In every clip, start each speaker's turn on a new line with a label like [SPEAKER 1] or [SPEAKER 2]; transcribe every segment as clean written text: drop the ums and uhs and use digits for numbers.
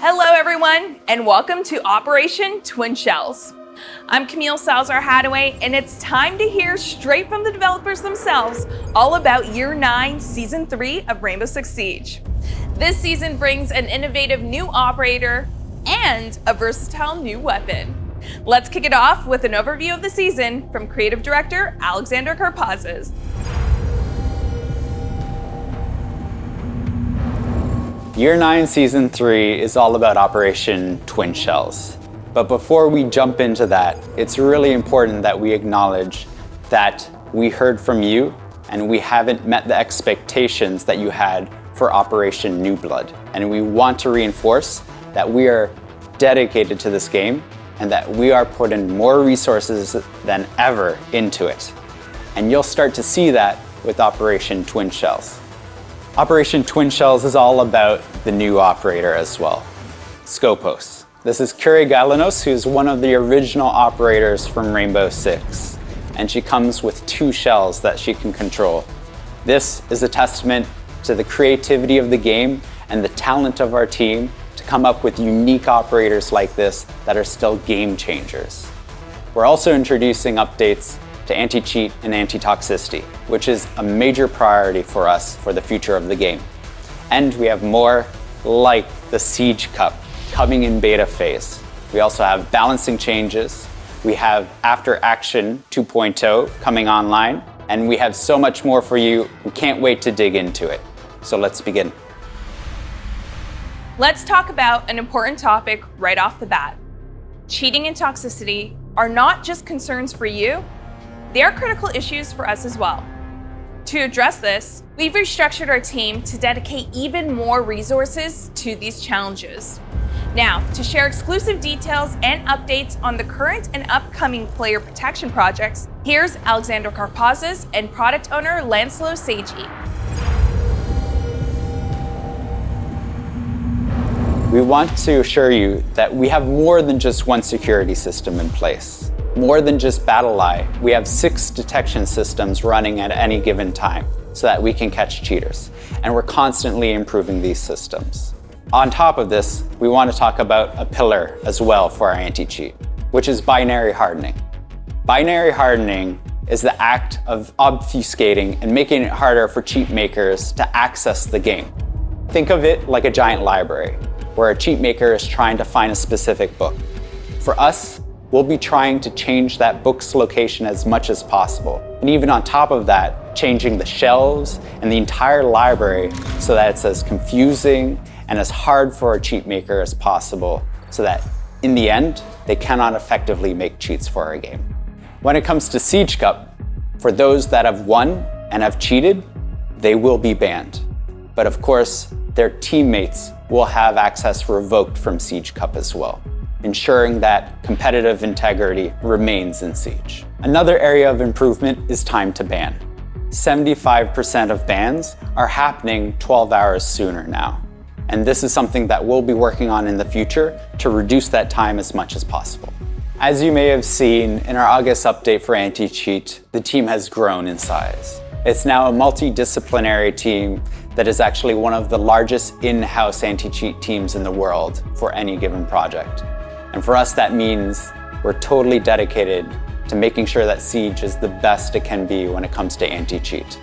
[SPEAKER 1] Hello everyone, and welcome to Operation Twin Shells. I'm Camille Salazar-Hadaway, and it's time to hear straight from the developers themselves all about Year 9, Season 3 of Rainbow Six Siege. This season brings an innovative new operator and a versatile new weapon. Let's kick it off with an overview of the season from Creative Director Alexander Karpazes.
[SPEAKER 2] Year 9 Season 3 is all about Operation Twin Shells. But before we jump into that, it's really important that we acknowledge that we heard from you and we haven't met the expectations that you had for Operation New Blood. And we want to reinforce that we are dedicated to this game and that we are putting more resources than ever into it. And you'll start to see that with Operation Twin Shells. Operation Twin Shells is all about the new operator as well, Scopos. This is Kyrie Galanos, who's one of the original operators from Rainbow Six, and she comes with 2 shells that she can control. This is a testament to the creativity of the game and the talent of our team to come up with unique operators like this that are still game changers. We're also introducing updates to anti-cheat and anti-toxicity, which is a major priority for us for the future of the game. And we have more like the Siege Cup coming in beta phase. We also have balancing changes. We have After Action 2.0 coming online, and we have so much more for you. We can't wait to dig into it. So let's begin.
[SPEAKER 1] Let's talk about an important topic right off the bat. Cheating and toxicity are not just concerns for you, they are critical issues for us as well. To address this, we've restructured our team to dedicate even more resources to these challenges. Now, to share exclusive details and updates on the current and upcoming player protection projects, here's Alexander Karpazes and product owner Lancelo Seiji.
[SPEAKER 2] We want to assure you that we have more than just one security system in place. More than just BattleEye, we have 6 detection systems running at any given time so that we can catch cheaters. And we're constantly improving these systems. On top of this, we want to talk about a pillar as well for our anti-cheat, which is binary hardening. Binary hardening is the act of obfuscating and making it harder for cheat makers to access the game. Think of it like a giant library, where a cheat maker is trying to find a specific book. For us, we'll be trying to change that book's location as much as possible. And even on top of that, changing the shelves and the entire library so that it's as confusing and as hard for a cheat maker as possible, so that in the end, they cannot effectively make cheats for our game. When it comes to Siege Cup, for those that have won and have cheated, they will be banned. But of course, their teammates will have access revoked from Siege Cup as well, ensuring that competitive integrity remains in Siege. Another area of improvement is time to ban. 75% of bans are happening 12 hours sooner now. And this is something that we'll be working on in the future to reduce that time as much as possible. As you may have seen in our August update for anti-cheat, the team has grown in size. It's now a multidisciplinary team that is actually one of the largest in-house anti-cheat teams in the world for any given project. And for us, that means we're totally dedicated to making sure that Siege is the best it can be when it comes to anti-cheat.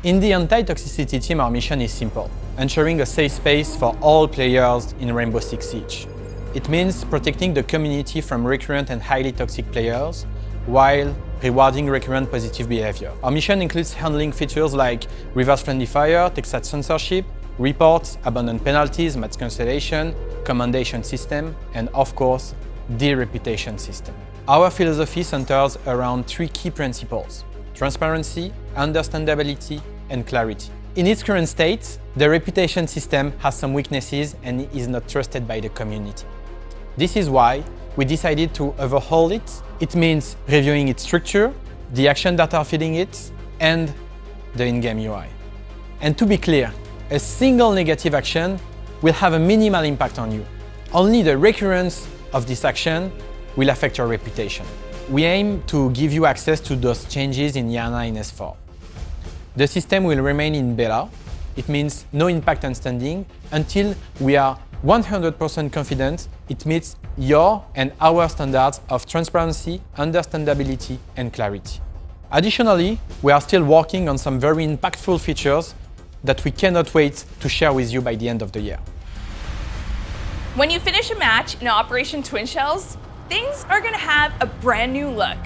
[SPEAKER 3] In the anti-toxicity team, our mission is simple: ensuring a safe space for all players in Rainbow Six Siege. It means protecting the community from recurrent and highly toxic players while rewarding recurrent positive behavior. Our mission includes handling features like reverse friendly fire, text censorship, reports, abandoned penalties, match cancellation, commendation system, and of course, the reputation system. Our philosophy centers around 3 key principles: transparency, understandability, and clarity. In its current state, the reputation system has some weaknesses and is not trusted by the community. This is why we decided to overhaul it. It means reviewing its structure, the actions that are feeding it, and the in-game UI. And to be clear, a single negative action will have a minimal impact on you. Only the recurrence of this action will affect your reputation. We aim to give you access to those changes in Year 9 S4. The system will remain in beta, it means no impact on standing until we are 100% confident it meets your and our standards of transparency, understandability, and clarity. Additionally, we are still working on some very impactful features that we cannot wait to share with you by the end of the year.
[SPEAKER 1] When you finish a match in Operation Twin Shells, things are going to have a brand new look.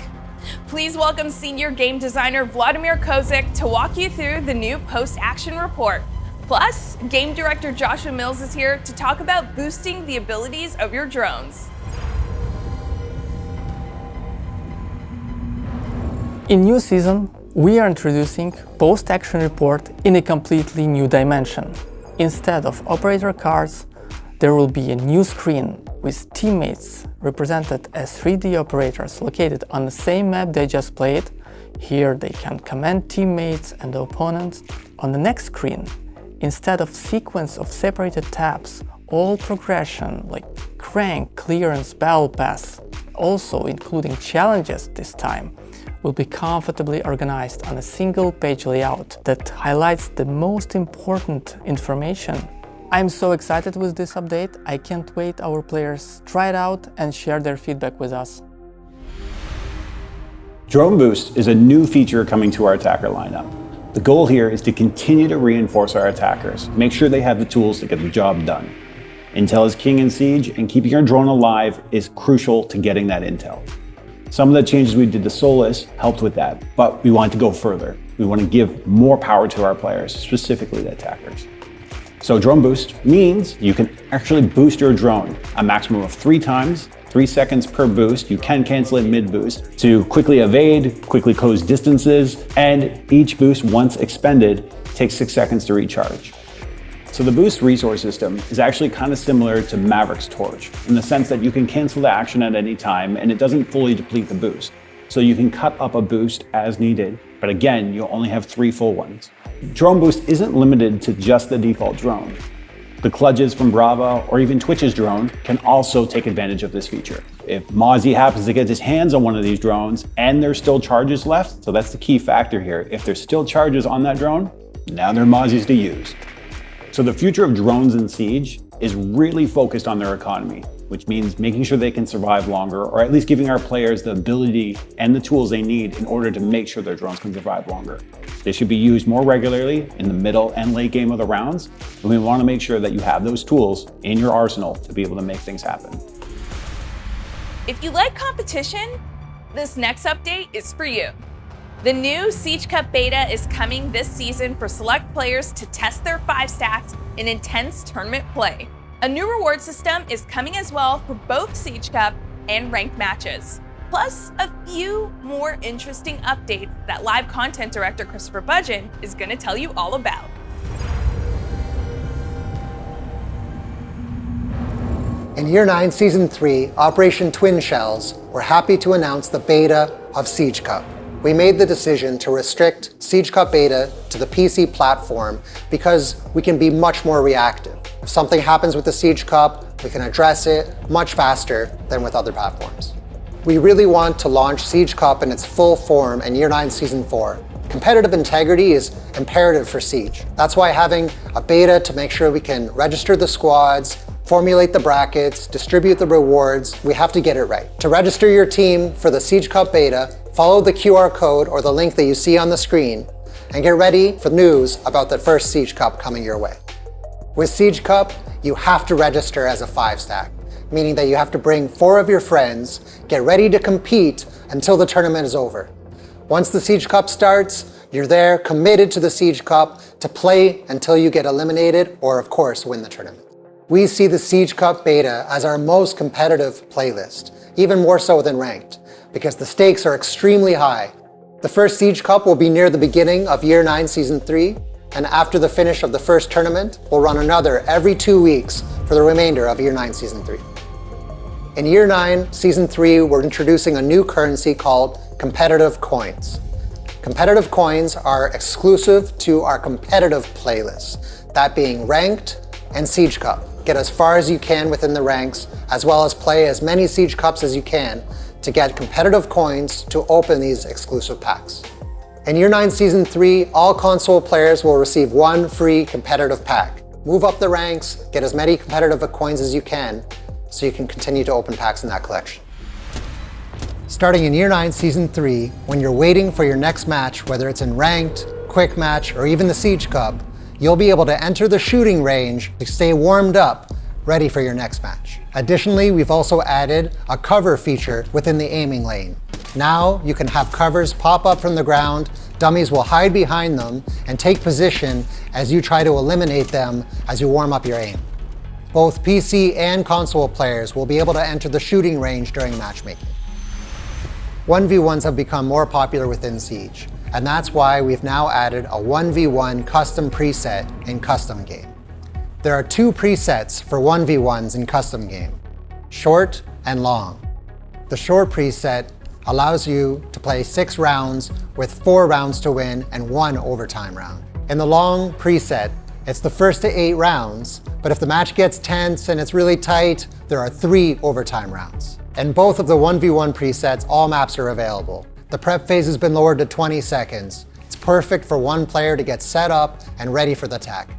[SPEAKER 1] Please welcome senior game designer Vladimir Kozik to walk you through the new post-action report. Plus, game director Joshua Mills is here to talk about boosting the abilities of your drones.
[SPEAKER 4] In new season, we are introducing post-action report in a completely new dimension. Instead of operator cards, there will be a new screen with teammates represented as 3D operators located on the same map they just played. Here they can command teammates and the opponents. On the next screen, instead of sequence of separated tabs, all progression like rank, clearance, battle pass, also including challenges this time, will be comfortably organized on a single page layout that highlights the most important information. I'm so excited with this update. I can't wait our players try it out and share their feedback with us.
[SPEAKER 5] Drone Boost is a new feature coming to our attacker lineup. The goal here is to continue to reinforce our attackers, make sure they have the tools to get the job done. Intel is king in Siege, and keeping your drone alive is crucial to getting that intel. Some of the changes we did to Solus helped with that, but we want to go further. We want to give more power to our players, specifically the attackers. So Drone Boost means you can actually boost your drone a maximum of 3 times, 3 seconds per boost. You can cancel it mid-boost to quickly evade, quickly close distances, and each boost, once expended, takes 6 seconds to recharge. So the boost resource system is actually kind of similar to Maverick's Torch in the sense that you can cancel the action at any time and it doesn't fully deplete the boost. So you can cut up a boost as needed, but again, you'll only have 3 full ones. Drone Boost isn't limited to just the default drone. The Kludges from Brava or even Twitch's drone can also take advantage of this feature. If Mozzie happens to get his hands on one of these drones and there's still charges left, so that's the key factor here. If there's still charges on that drone, now they're Mozzie's to use. So the future of drones in Siege is really focused on their economy, which means making sure they can survive longer, or at least giving our players the ability and the tools they need in order to make sure their drones can survive longer. They should be used more regularly in the middle and late game of the rounds, and we want to make sure that you have those tools in your arsenal to be able to make things happen.
[SPEAKER 1] If you like competition, this next update is for you. The new Siege Cup beta is coming this season for select players to test their 5 stacks in intense tournament play. A new reward system is coming as well for both Siege Cup and ranked matches. Plus, a few more interesting updates that live content director Christopher Budgeon is going to tell you all about.
[SPEAKER 6] In Year 9, Season 3, Operation Twin Shells, we're happy to announce the beta of Siege Cup. We made the decision to restrict Siege Cup beta to the PC platform because we can be much more reactive. If something happens with the Siege Cup, we can address it much faster than with other platforms. We really want to launch Siege Cup in its full form in Year 9 Season 4. Competitive integrity is imperative for Siege. That's why having a beta to make sure we can register the squads, formulate the brackets, distribute the rewards, we have to get it right. To register your team for the Siege Cup beta, follow the QR code or the link that you see on the screen and get ready for news about the first Siege Cup coming your way. With Siege Cup, you have to register as a 5-stack, meaning that you have to bring 4 of your friends, get ready to compete until the tournament is over. Once the Siege Cup starts, you're there committed to the Siege Cup to play until you get eliminated or, of course, win the tournament. We see the Siege Cup beta as our most competitive playlist, even more so than ranked, because the stakes are extremely high. The first Siege Cup will be near the beginning of Year 9 Season 3, and after the finish of the first tournament, we'll run another every 2 weeks for the remainder of Year 9 Season 3. In Year 9 Season 3, we're introducing a new currency called competitive coins. Competitive coins are exclusive to our competitive playlists, that being ranked and Siege Cup. Get as far as you can within the ranks, as well as play as many Siege Cups as you can to get competitive coins to open these exclusive packs. In Year 9 Season 3, all console players will receive one free competitive pack. Move up the ranks, get as many competitive coins as you can, so you can continue to open packs in that collection. Starting in Year 9 Season 3, when you're waiting for your next match, whether it's in Ranked, Quick Match, or even the Siege Cup, you'll be able to enter the shooting range to stay warmed up, ready for your next match. Additionally, we've also added a cover feature within the aiming lane. Now you can have covers pop up from the ground, dummies will hide behind them and take position as you try to eliminate them as you warm up your aim. Both PC and console players will be able to enter the shooting range during matchmaking. 1v1s have become more popular within Siege, and that's why we've now added a 1v1 custom preset in Custom Game. There are two presets for 1v1s in Custom Game, short and long. The short preset allows you to play 6 rounds with 4 rounds to win and 1 overtime round. In the long preset, it's the first to 8 rounds, but if the match gets tense and it's really tight, there are 3 overtime rounds. In both of the 1v1 presets, all maps are available. The prep phase has been lowered to 20 seconds. It's perfect for one player to get set up and ready for the attack.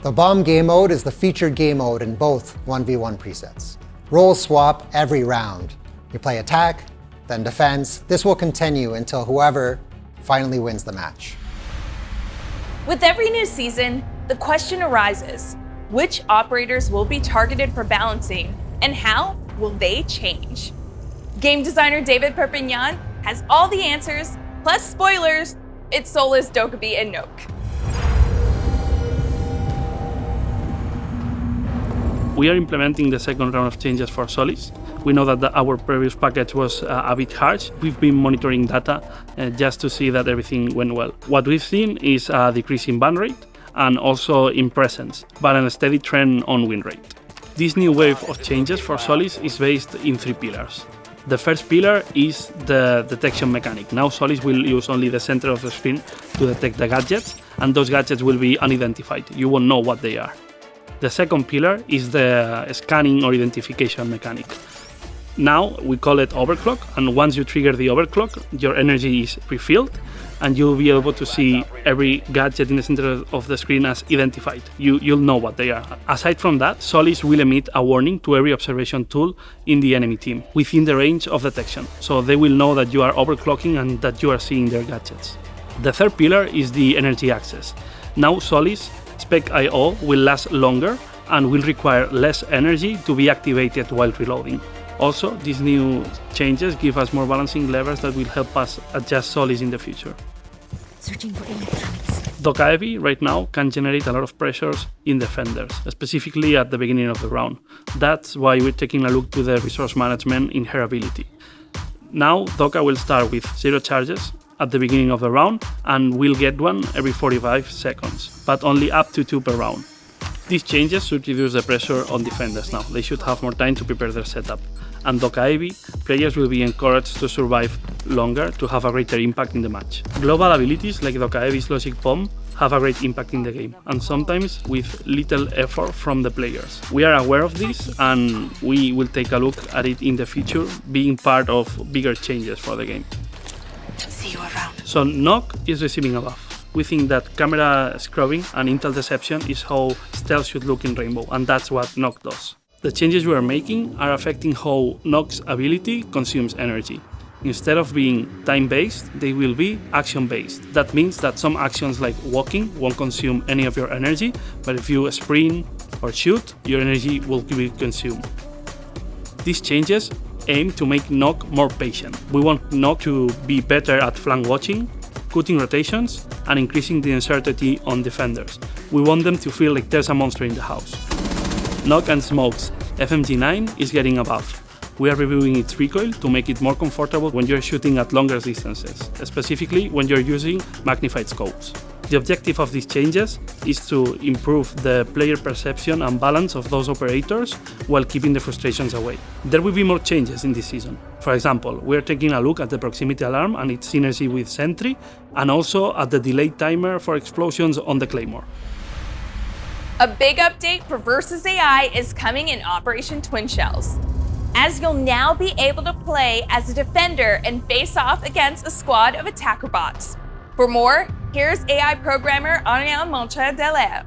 [SPEAKER 6] The bomb game mode is the featured game mode in both 1v1 presets. Roles swap every round. You play attack, then defense. This will continue until whoever finally wins the match.
[SPEAKER 1] With every new season, the question arises, which operators will be targeted for balancing and how will they change? Game designer David Perpignan has all the answers, plus spoilers, it's Solus, Dokkaebi, and Nook.
[SPEAKER 7] We are implementing the second round of changes for Solis. We know that our previous package was a bit harsh. We've been monitoring data just to see that everything went well. What we've seen is a decrease in ban rate and also in presence, but a steady trend on win rate. This new wave of changes for Solis is based in 3 pillars. The first pillar is the detection mechanic. Now Solis will use only the center of the screen to detect the gadgets, and those gadgets will be unidentified. You won't know what they are. The second pillar is the scanning or identification mechanic. Now we call it overclock, and once you trigger the overclock, your energy is pre-filled, and you'll be able to see every gadget in the center of the screen as identified. You'll know what they are. Aside from that, Solis will emit a warning to every observation tool in the enemy team within the range of detection, so they will know that you are overclocking and that you are seeing their gadgets. The third pillar is the energy access. Now Solis Spec IO will last longer and will require less energy to be activated while reloading. Also, these new changes give us more balancing levers that will help us adjust Solis in the future.
[SPEAKER 8] Searching for electronics.
[SPEAKER 7] Dokkaebi right now can generate a lot of pressures in defenders, specifically at the beginning of the round. That's why we're taking a look to the resource management in her ability. Now, Dokka will start with 0 charges at the beginning of the round and will get one every 45 seconds, but only up to 2 per round. These changes should reduce the pressure on defenders now. They should have more time to prepare their setup. And Dokkaebi, players will be encouraged to survive longer to have a greater impact in the match. Global abilities like Dokkaebi's Logic Bomb have a great impact in the game, and sometimes with little effort from the players. We are aware of this, and we will take a look at it in the future, being part of bigger changes for the game.
[SPEAKER 8] See you around.
[SPEAKER 7] So Nock is receiving a buff. We think that camera scrubbing and intel deception is how stealth should look in Rainbow, and that's what Nock does. The changes we are making are affecting how Nock's ability consumes energy. Instead of being time-based, they will be action-based. That means that some actions like walking won't consume any of your energy, but if you sprint or shoot, your energy will be consumed. These changes aim to make Nock more patient. We want Nock to be better at flank watching, cutting rotations, and increasing the uncertainty on defenders. We want them to feel like there's a monster in the house. Nock and Smoke's FMG9 is getting a buff. We are reviewing its recoil to make it more comfortable when you're shooting at longer distances, specifically when you're using magnified scopes. The objective of these changes is to improve the player perception and balance of those operators while keeping the frustrations away. There will be more changes in this season. For example, we are taking a look at the proximity alarm and its synergy with Sentry, and also at the delayed timer for explosions on the Claymore.
[SPEAKER 1] A big update for Versus AI is coming in Operation Twin Shells, as you'll now be able to play as a defender and face off against a squad of attacker bots. For more, here's AI programmer Ariel Moncha Delaire.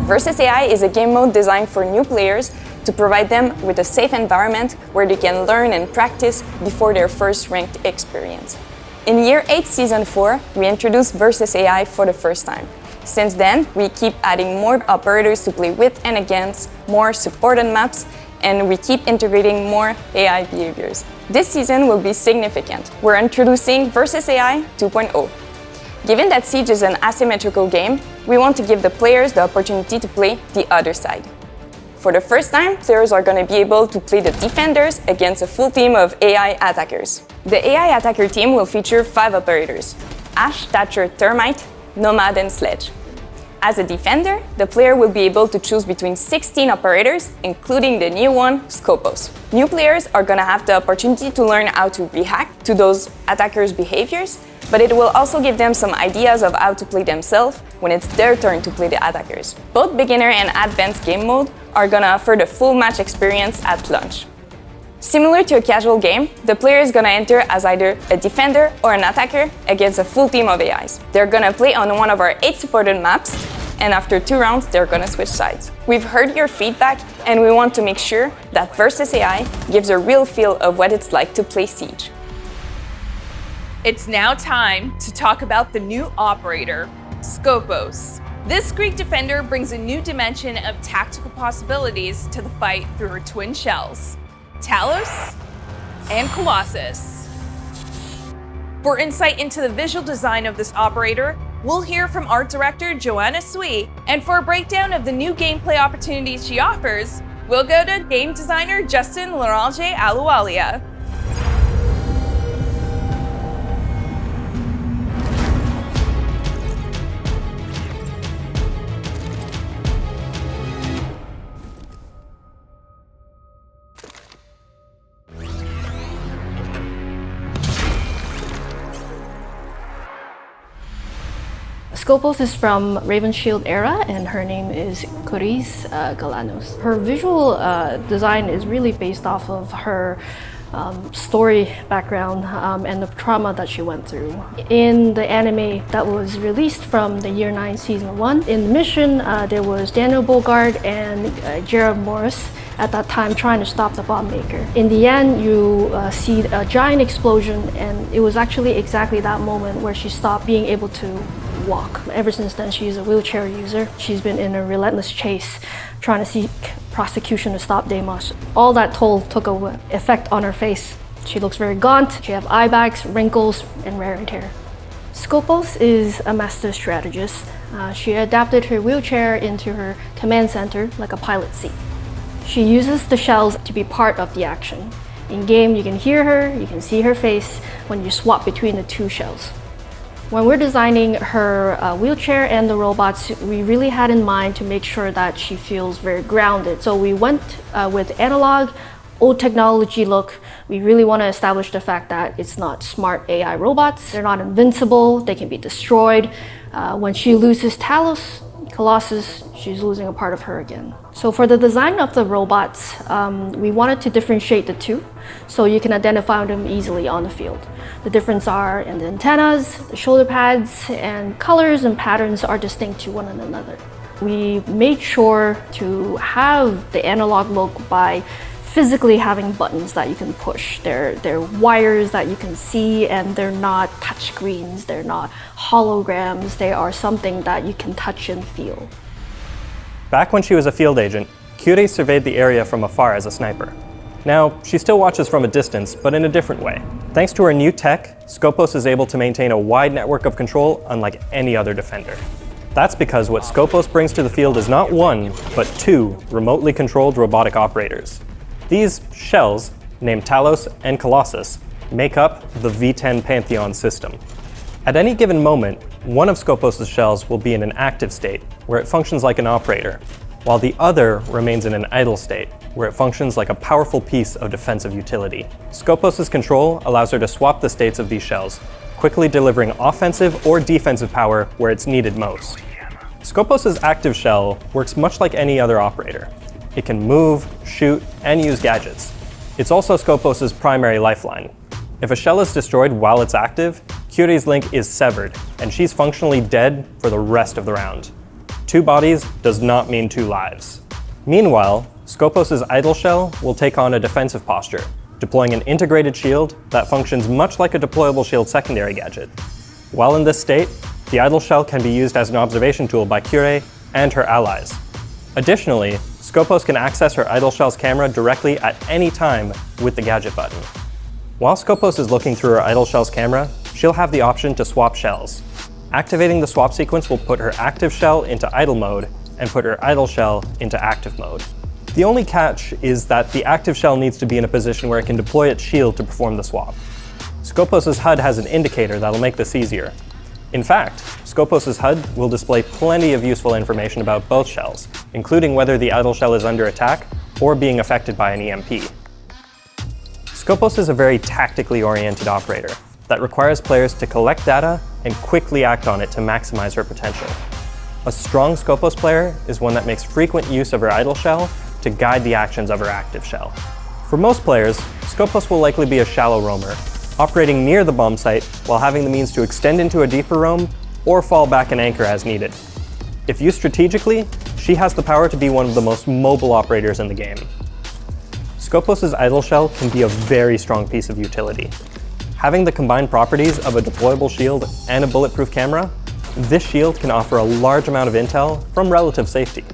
[SPEAKER 9] Versus AI is a game mode designed for new players to provide them with a safe environment where they can learn and practice before their first ranked experience. In Year 8, Season 4, we introduced Versus AI for the first time. Since then, we keep adding more operators to play with and against, more supported maps, and we keep integrating more AI behaviors. This season will be significant. We're introducing Versus AI 2.0. Given that Siege is an asymmetrical game, we want to give the players the opportunity to play the other side. For the first time, players are going to be able to play the defenders against a full team of AI attackers. The AI attacker team will feature 5 operators: Ash, Thatcher, Termite, Nomad, and Sledge. As a defender, the player will be able to choose between 16 operators, including the new one, Scopos. New players are going to have the opportunity to learn how to react to those attackers' behaviors, but it will also give them some ideas of how to play themselves when it's their turn to play the attackers. Both beginner and advanced game mode are going to offer the full match experience at launch. Similar to a casual game, the player is going to enter as either a defender or an attacker against a full team of AIs. They're going to play on one of our 8 supported maps, and after 2 rounds, they're going to switch sides. We've heard your feedback, and we want to make sure that Versus AI gives a real feel of what it's like to play Siege.
[SPEAKER 1] It's now time to talk about the new operator, Scopos. This Greek defender brings a new dimension of tactical possibilities to the fight through her twin shells, Talos and Colossus. For insight into the visual design of this operator, we'll hear from art director Joanna Sui, and for a breakdown of the new gameplay opportunities she offers, we'll go to game designer Justin Larange Alualia.
[SPEAKER 10] Scopos is from Raven Shield era, and her name is Coris Galanos. Her visual design is really based off of her story background and the trauma that she went through. In the anime that was released from the Year 9 Season 1, in the mission there was Daniel Bogard and Jared Morris at that time trying to stop the bomb maker. In the end, you see a giant explosion, and it was actually exactly that moment where she stopped being able to walk. Ever since then, she's a wheelchair user. She's been in a relentless chase trying to seek prosecution to stop Deimos. All that toll took an effect on her face. She looks very gaunt, she has eye bags, wrinkles, and wearing hair. Scopos is a master strategist. She adapted her wheelchair into her command center like a pilot seat. She uses the shells to be part of the action. In game, you can hear her, you can see her face when you swap between the 2 shells. When we're designing her wheelchair and the robots, we really had in mind to make sure that she feels very grounded. So we went with analog, old technology look. We really want to establish the fact that it's not smart AI robots. They're not invincible, they can be destroyed. When she loses Talos, Colossus, she's losing a part of her again. So for the design of the robots, we wanted to differentiate the 2 so you can identify them easily on the field. The difference are in the antennas, the shoulder pads, and colors and patterns are distinct to one another. We made sure to have the analog look by physically having buttons that you can push. They're wires that you can see, and they're not touch screens, they're not holograms, they are something that you can touch and feel.
[SPEAKER 11] Back when she was a field agent, Kyrie surveyed the area from afar as a sniper. Now, she still watches from a distance, but in a different way. Thanks to her new tech, Scopos is able to maintain a wide network of control unlike any other defender. That's because what Scopos brings to the field is not 1, but 2 remotely controlled robotic operators. These shells, named Talos and Colossus, make up the V10 Pantheon system. At any given moment, one of Scopos' shells will be in an active state, where it functions like an operator, while the other remains in an idle state, where it functions like a powerful piece of defensive utility. Scopos' control allows her to swap the states of these shells, quickly delivering offensive or defensive power where it's needed most. Scopos' active shell works much like any other operator. It can move, shoot, and use gadgets. It's also Scopos' primary lifeline. If a shell is destroyed while it's active, Kyurie's link is severed, and she's functionally dead for the rest of the round. 2 bodies does not mean 2 lives. Meanwhile, Scopos' idle shell will take on a defensive posture, deploying an integrated shield that functions much like a deployable shield secondary gadget. While in this state, the idle shell can be used as an observation tool by Kyurie and her allies. Additionally, Scopos can access her idle shell's camera directly at any time with the gadget button. While Scopos is looking through her idle shell's camera, she'll have the option to swap shells. Activating the swap sequence will put her active shell into idle mode and put her idle shell into active mode. The only catch is that the active shell needs to be in a position where it can deploy its shield to perform the swap. Scopos' HUD has an indicator that'll make this easier. In fact, Scopos' HUD will display plenty of useful information about both shells, including whether the idle shell is under attack or being affected by an EMP. Scopos is a very tactically oriented operator that requires players to collect data and quickly act on it to maximize her potential. A strong Scopos player is one that makes frequent use of her idle shell to guide the actions of her active shell. For most players, Scopos will likely be a shallow roamer, operating near the bomb site while having the means to extend into a deeper roam or fall back and anchor as needed. If used strategically, she has the power to be one of the most mobile operators in the game. Scopos' idle shell can be a very strong piece of utility. Having the combined properties of a deployable shield and a bulletproof camera, this shield can offer a large amount of intel from relative safety.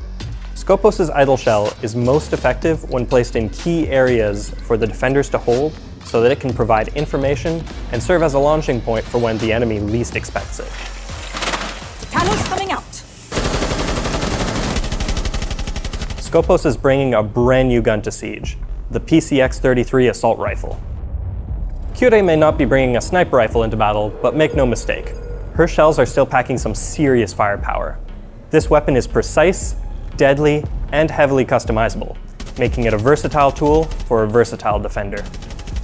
[SPEAKER 11] Scopos' idle shell is most effective when placed in key areas for the defenders to hold so that it can provide information and serve as a launching point for when the enemy least expects it.
[SPEAKER 8] Talon's coming out!
[SPEAKER 11] Scopos is bringing a brand new gun to Siege, the PCX-33 assault rifle. Kyurie may not be bringing a sniper rifle into battle, but make no mistake, her shells are still packing some serious firepower. This weapon is precise, deadly, and heavily customizable, making it a versatile tool for a versatile defender.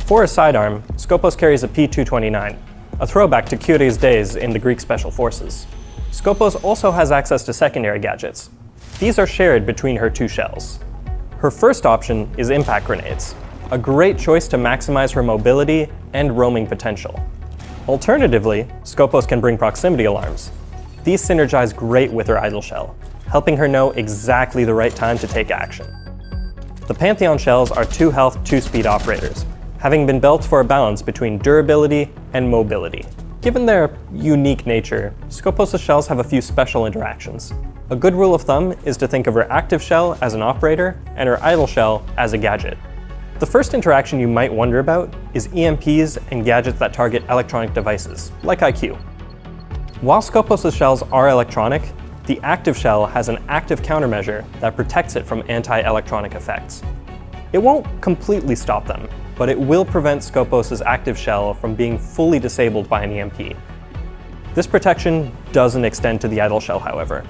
[SPEAKER 11] For a sidearm, Scopos carries a P229, a throwback to Kyrie's days in the Greek Special Forces. Scopos also has access to secondary gadgets. These are shared between her 2 shells. Her first option is impact grenades, a great choice to maximize her mobility and roaming potential. Alternatively, Scopos can bring proximity alarms. These synergize great with her idle shell, helping her know exactly the right time to take action. The Pantheon shells are 2 health, 2 speed operators, having been built for a balance between durability and mobility. Given their unique nature, Scopos' shells have a few special interactions. A good rule of thumb is to think of her active shell as an operator and her idle shell as a gadget. The first interaction you might wonder about is EMPs and gadgets that target electronic devices, like IQ. While Scopos' shells are electronic, the active shell has an active countermeasure that protects it from anti-electronic effects. It won't completely stop them, but it will prevent Scopos' active shell from being fully disabled by an EMP. This protection doesn't extend to the idle shell, however.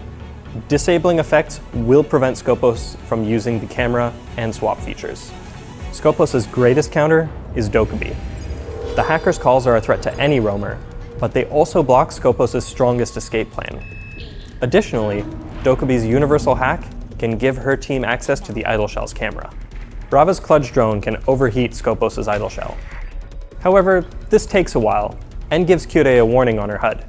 [SPEAKER 11] Disabling effects will prevent Scopos from using the camera and swap features. Scopos' greatest counter is Dokkaebi. The hacker's calls are a threat to any roamer, but they also block Scopos' strongest escape plan. Additionally, Dokkaebi's universal hack can give her team access to the idle shell's camera. Brava's Kludge drone can overheat Scopos' idle shell. However, this takes a while, and gives Kyurie a warning on her HUD.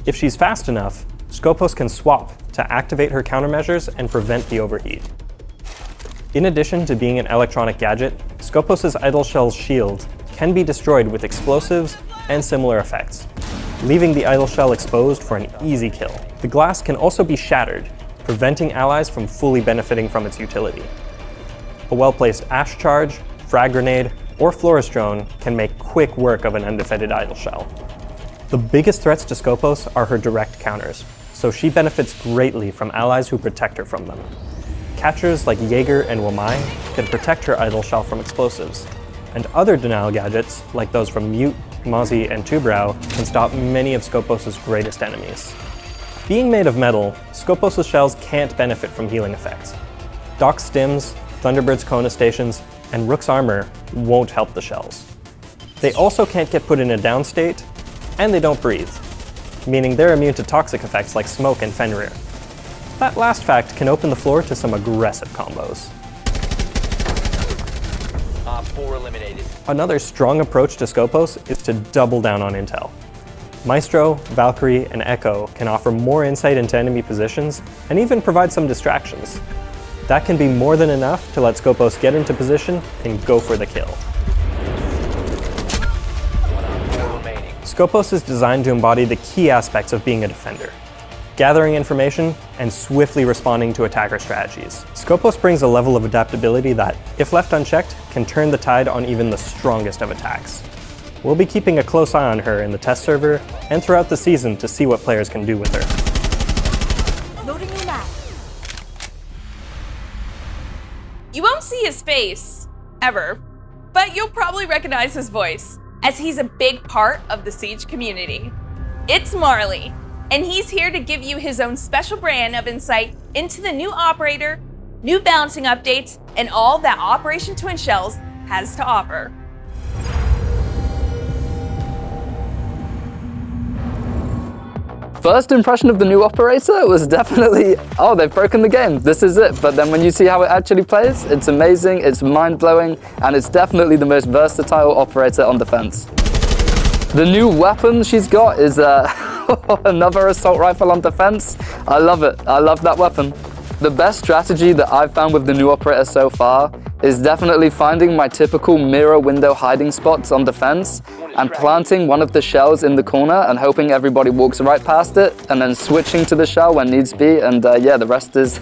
[SPEAKER 11] If she's fast enough, Scopos can swap to activate her countermeasures and prevent the overheat. In addition to being an electronic gadget, Scopos' idle shell's shield can be destroyed with explosives and similar effects, leaving the idle shell exposed for an easy kill. The glass can also be shattered, preventing allies from fully benefiting from its utility. A well-placed ash charge, frag grenade, or Flores drone can make quick work of an undefended idle shell. The biggest threats to Scopos are her direct counters, so she benefits greatly from allies who protect her from them. Catchers like Jaeger and Wamai can protect her idle shell from explosives, and other denial gadgets, like those from Mute, Mozzie, and Tubrau, can stop many of Scopos' greatest enemies. Being made of metal, Scopos' shells can't benefit from healing effects. Doc's stims, Thunderbird's Kona stations, and Rook's armor won't help the shells. They also can't get put in a down state, and they don't breathe, meaning they're immune to toxic effects like smoke and Fenrir. That last fact can open the floor to some aggressive combos.
[SPEAKER 12] 4 eliminated.
[SPEAKER 11] Another strong approach to Scopos is to double down on intel. Maestro, Valkyrie, and Echo can offer more insight into enemy positions and even provide some distractions. That can be more than enough to let Scopos get into position and go for the kill.
[SPEAKER 12] 4 remaining.
[SPEAKER 11] Scopos is designed to embody the key aspects of being a defender: gathering information and swiftly responding to attacker strategies. Scopos brings a level of adaptability that, if left unchecked, can turn the tide on even the strongest of attacks. We'll be keeping a close eye on her in the test server and throughout the season to see what players can do with her.
[SPEAKER 8] Loading new map.
[SPEAKER 1] You won't see his face, ever, but you'll probably recognize his voice, as he's a big part of the Siege community. It's Marley, and he's here to give you his own special brand of insight into the new operator, new balancing updates, and all that Operation Twin Shells has to offer.
[SPEAKER 13] First impression of the new operator was definitely, oh, they've broken the game, this is it. But then when you see how it actually plays, it's amazing, it's mind-blowing, and it's definitely the most versatile operator on defense. The new weapon she's got is another assault rifle on defense. I love it, I love that weapon. The best strategy that I've found with the new operator so far is definitely finding my typical mirror window hiding spots on defense and planting one of the shells in the corner and hoping everybody walks right past it and then switching to the shell when needs be, and yeah, the rest is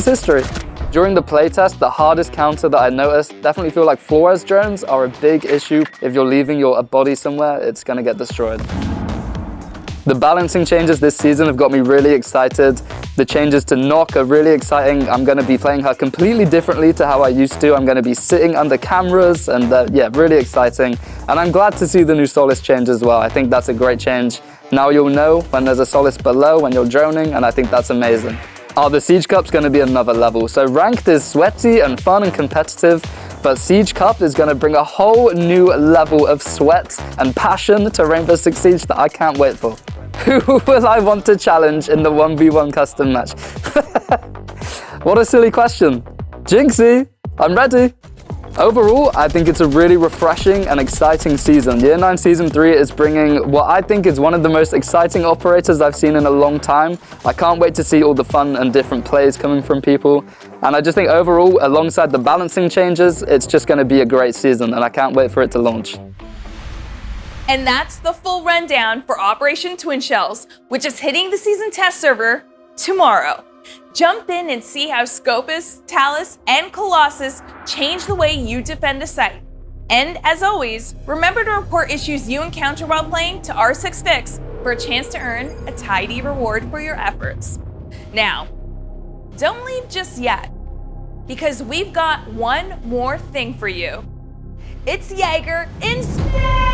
[SPEAKER 13] history. During the playtest, the hardest counter that I noticed, definitely feel like Flores drones are a big issue. If you're leaving your body somewhere, it's gonna get destroyed. The balancing changes this season have got me really excited. The changes to Knock are really exciting. I'm going to be playing her completely differently to how I used to. I'm going to be sitting under cameras and yeah, really exciting. And I'm glad to see the new Solace change as well. I think that's a great change. Now you'll know when there's a Solace below when you're droning, and I think that's amazing. Oh, the Siege Cup's going to be another level. So ranked is sweaty and fun and competitive, but Siege Cup is going to bring a whole new level of sweat and passion to Rainbow Six Siege that I can't wait for. Who will I want to challenge in the 1v1 custom match? What a silly question. Jinxie, I'm ready. Overall, I think it's a really refreshing and exciting season. Year 9 Season 3 is bringing what I think is one of the most exciting operators I've seen in a long time. I can't wait to see all the fun and different plays coming from people. And I just think overall, alongside the balancing changes, it's just going to be a great season, and I can't wait for it to launch.
[SPEAKER 1] And that's the full rundown for Operation Twin Shells, which is hitting the season test server tomorrow. Jump in and see how Scopus, Talus, and Colossus change the way you defend a site. And as always, remember to report issues you encounter while playing to R6Fix for a chance to earn a tidy reward for your efforts. Now, don't leave just yet, because we've got one more thing for you. It's Jaeger in space!